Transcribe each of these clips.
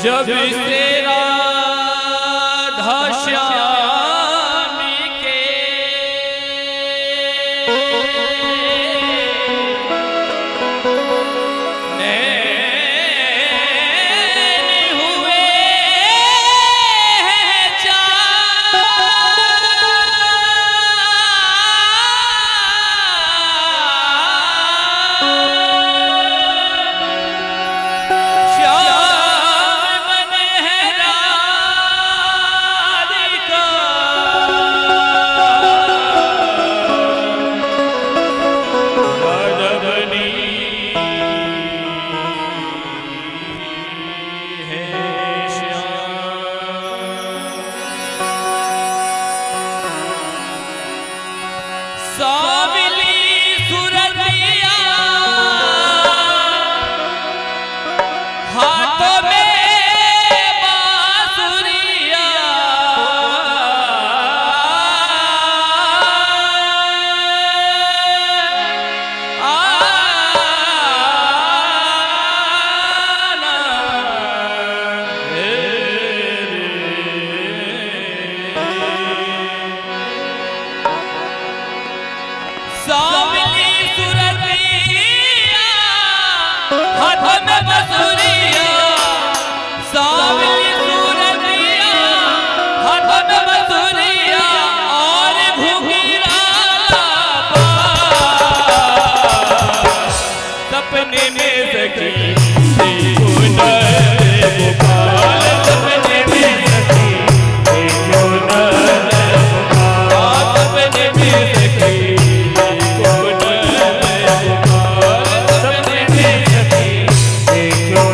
जब से राधा श्याम के नैन हुए हैं सावली सुरतिया हाथों में बांसुरिया सावली सुरतिया हाथों में बांसुरिया सावली सुरतिया हाथों में बांसुरिया और घुघरा सपने में सखी गोपाल सपने में सखी सपने में सखी देखो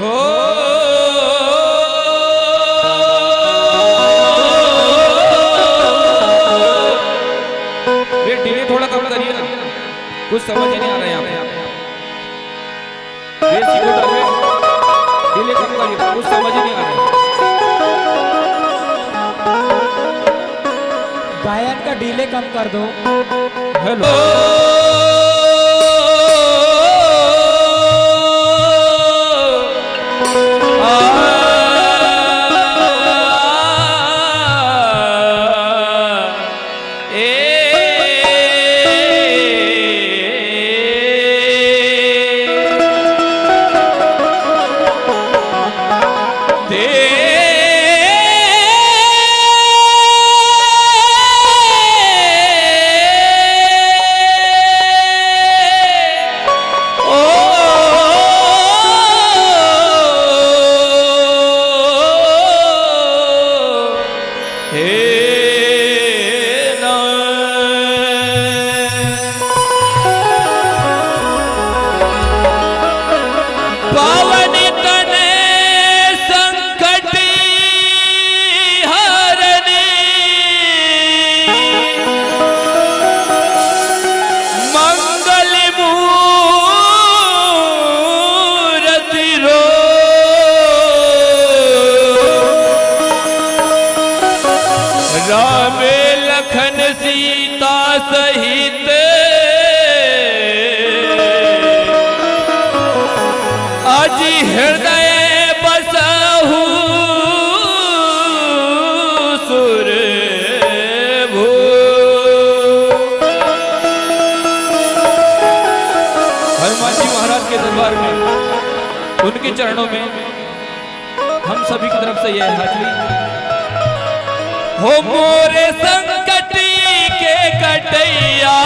हो ये डिले थोड़ा कम करिए ना, कुछ समझ ही नहीं आ रहा है यहाँ पे। बेस की कोटर में डिले कम करिए, कुछ समझ ही नहीं आ रहा है। गायन का डिले कम कर दो। हेलो राम लखन सीता सहित आज हृदय बसहु सुर भू। हनुमान जी महाराज के दरबार में, उनके चरणों में हम सभी की तरफ से यह हाजिरी। हो मोरे संकटी के कटैया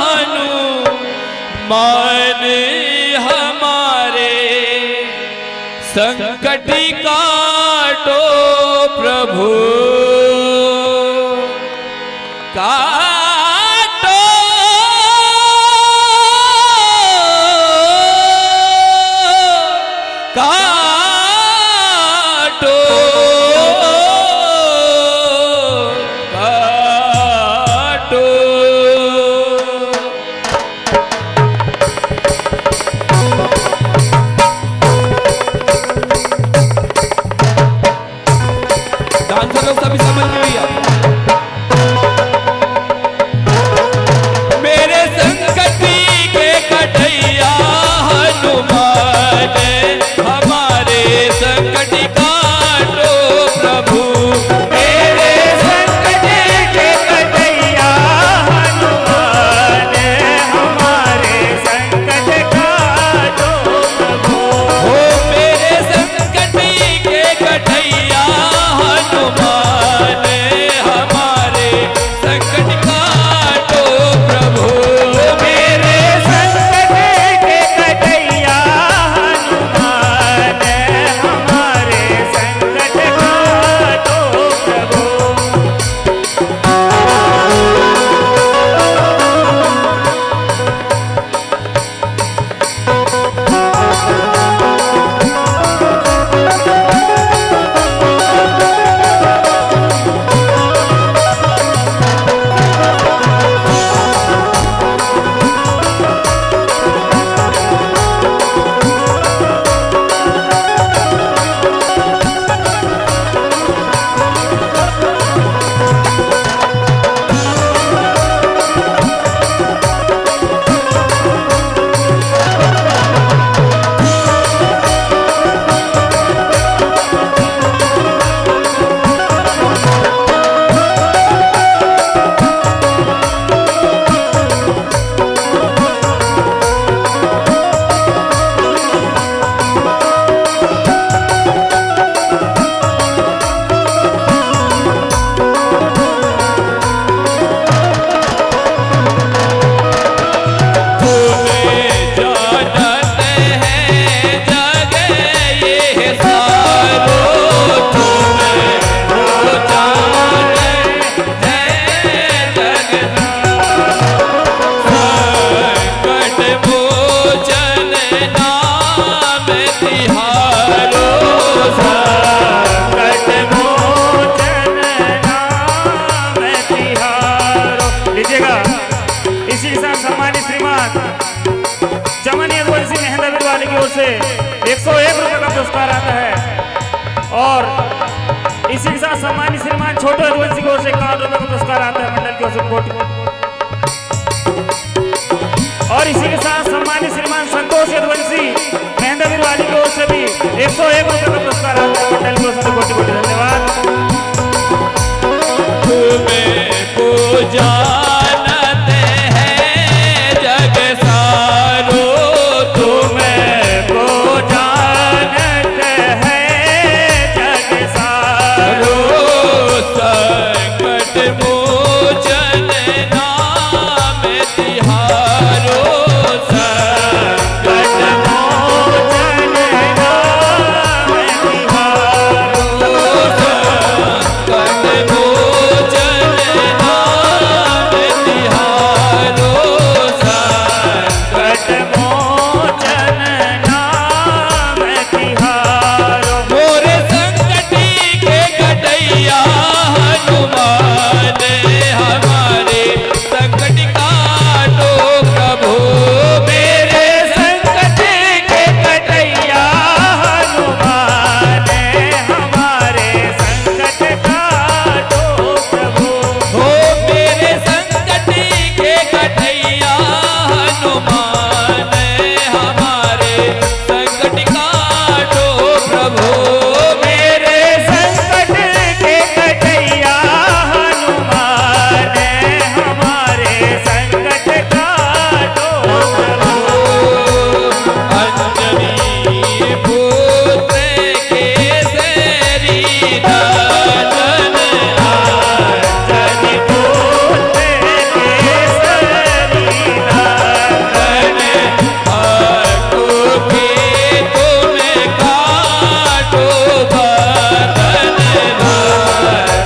हनुमान हमारे संकटी काटो प्रभु काटो काटो डांसर लोग सभी समझ में भी आए। मेरे संकटी के कटैया हनुमान हमारे इसी के साथ सम्मानित श्रीमान छोटे यदुवंशी की ओर से 51 रुपए का पुरस्कार आता है मंडल की ओर से कोटि। और इसी के साथ सम्मानित श्रीमान संतोष यदुवंशी महेंद्रवीर वाली की ओर से भी 101 रुपए का पुरस्कार आता है मंडल की ओर से कोटि कोटि धन्यवाद। तुम्हें पूजानते हैं जग सारो, तुम्हें पूजानते हैं जग सारो, संकट मोचन नाम तिहारो, संकट मोचन नाम तिहारो, संकट मोचन नाम तिहारो, संकट मोचन नाम तिहारो। मोरे संकटी के कटैया हनुमान हमारे संकट काटो प्रभु, मेरे संकट के कटैया हनुमान हमारे संकट काटो प्रभु। हो मेरे संकटी के कटैया हनुमान हमारे संकट काटो प्रभु, मेरे संकट के कटैया हनुमान हमारे संकट काटो प्रभु। अंजनी पुत्र केसरी नंदन अंजनी पुत्र केसरी नंदन, आटो के तुम काटो बदन,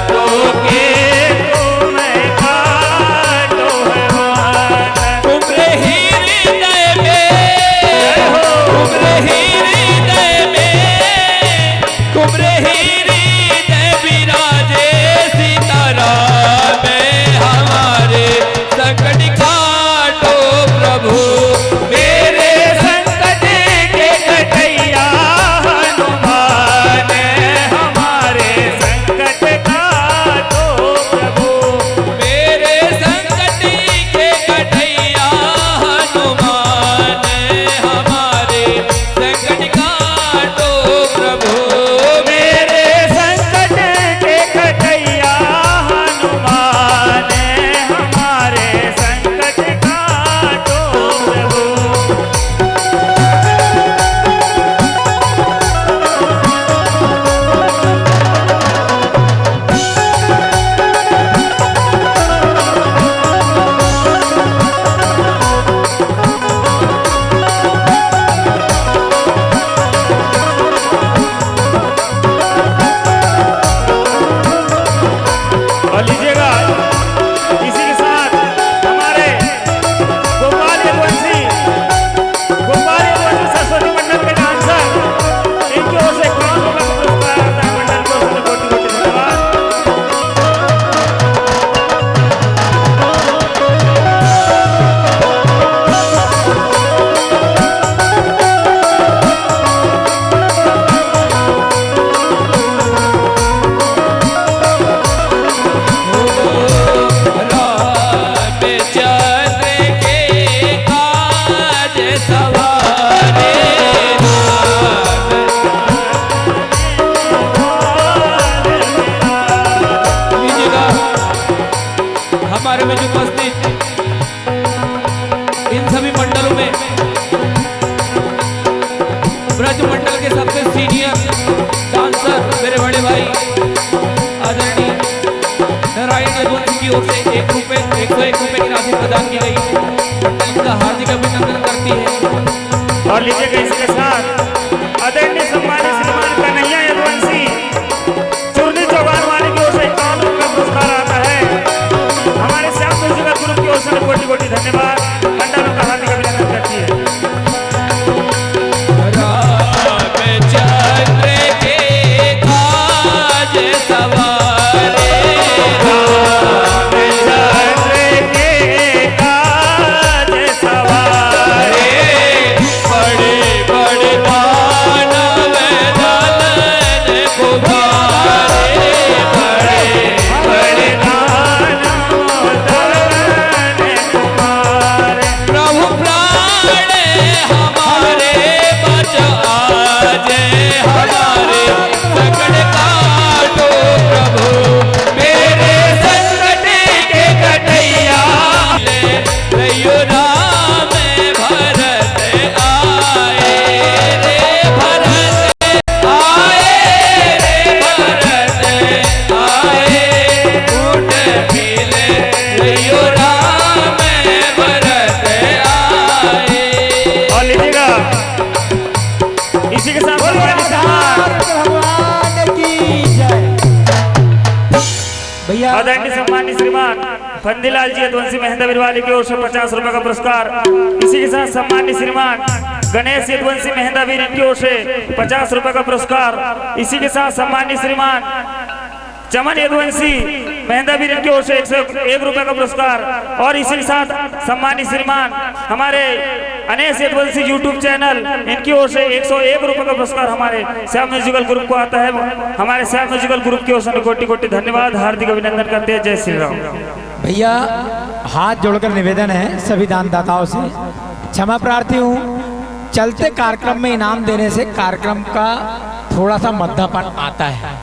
तो के तुम काटो बदन। तुम्हारे हृदय में, तुम्हारे हृदय में, तुम्हारे हृदय विराजे सीताराम हमारे संकट काटो प्रभु, मेरे संकट के कटैया हनुमान हमारे संकट काटो प्रभु। मेरे संकट के कटैया हनुमान हमारे संकट काटो प्रभु, मेरे संकट के कटैया हनुमान हमारे संकट काटो प्रभु। और लीजिएगा इसी के साथ हमारे गोपाल यदुवंशी सरस्वती मंडल के डांसर, इनकी ओर से 51 रुपए का पुरस्कार आता है मंडल की ओर से कोटि कोटि धन्यवाद। रामचंद्र के काज सवारे, लीजिएगा हमारे में जो उपस्थित इन सभी मंडलों में ब्रज मंडल के सबसे सीनियर डांसर मेरे बड़े भाई आदरणीय नारायण यदुवंशी की ओर से 101 रुपए की राशि प्रदान की गई, मंडल का हार्दिक अभिनंदन करती है। और लीजिएगा इसके साथ आदरणीय सम्मानित श्रीमान कन्हैया यदुवंशी चूरनी चौगान वाली की ओर से 51 रुपए का पुरस्कार आता है हमारे श्याम म्यूजिकल ग्रुप की ओर से कोटि कोटि धन्यवाद। मंडल का हार्दिक अभिनंदन करती है। रामचंद्र के काज सवारे, रामचंद्र के काज सवारे, बड़े बड़े लीजिएगा। इसी के साथ भगवान की जय। भैया आदरणीय सम्मानीय श्रीमान फंदीलाल जी यदुवंशी महेंद्र बिरवाली की ओर से 50 रुपए का पुरस्कार। इसी के साथ सम्मानीय श्रीमान गणेश यदुवंशी महेंद्र वीर की ओर से 50 रुपए का पुरस्कार। इसी के साथ सम्मानीय श्रीमान चमन यदुवंशी महेंद्र वीर की ओर से 101 रुपए का पुरस्कार। और इसी के साथ सम्मानीय श्रीमान हमारे अनेश यदुवंशी यूट्यूब चैनल इनकी ओर से 101 रुपए का पुरस्कार हमारे श्याम म्यूजिकल ग्रुप को आता है। हमारे श्याम म्यूजिकल ग्रुप की ओर से कोटि कोटि धन्यवाद, हार्दिक अभिनंदन करते हैं। जय श्री राम। भैया हाथ जोड़कर निवेदन है सभी दानदाताओं से, क्षमा प्रार्थी हूँ। चलते कार्यक्रम में इनाम देने से कार्यक्रम का थोड़ा सा मद्दापन आता है,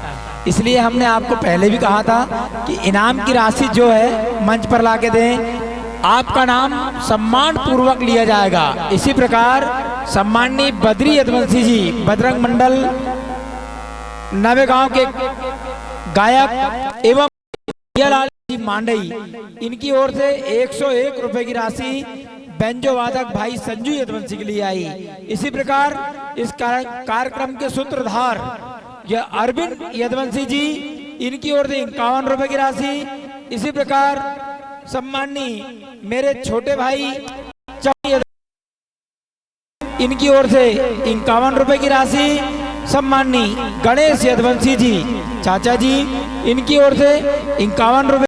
इसलिए हमने आपको पहले भी कहा था कि इनाम की राशि जो है मंच पर लाके दें, आपका नाम सम्मान पूर्वक लिया जाएगा। इसी प्रकार सम्माननीय बद्री यदुवंशी जी बजरंग मंडल नवेगांव के गायक एवं लाल जी मांडई, इनकी ओर से 101 रुपए की राशि बेंजो वादक भाई संजू यदुवंशी के लिए आई। इसी प्रकार इस कार्यक्रम के सूत्रधार यह अरविंद यदुवंशी जी, इनकी ओर से 51 रुपए की राशि। इसी प्रकार सम्माननीय मेरे छोटे भाई इनकी ओर से 51 रुपए की राशि। सम्माननीय गणेश यदुवंशी जी चाचा जी, इनकी ओर से 51 रुपए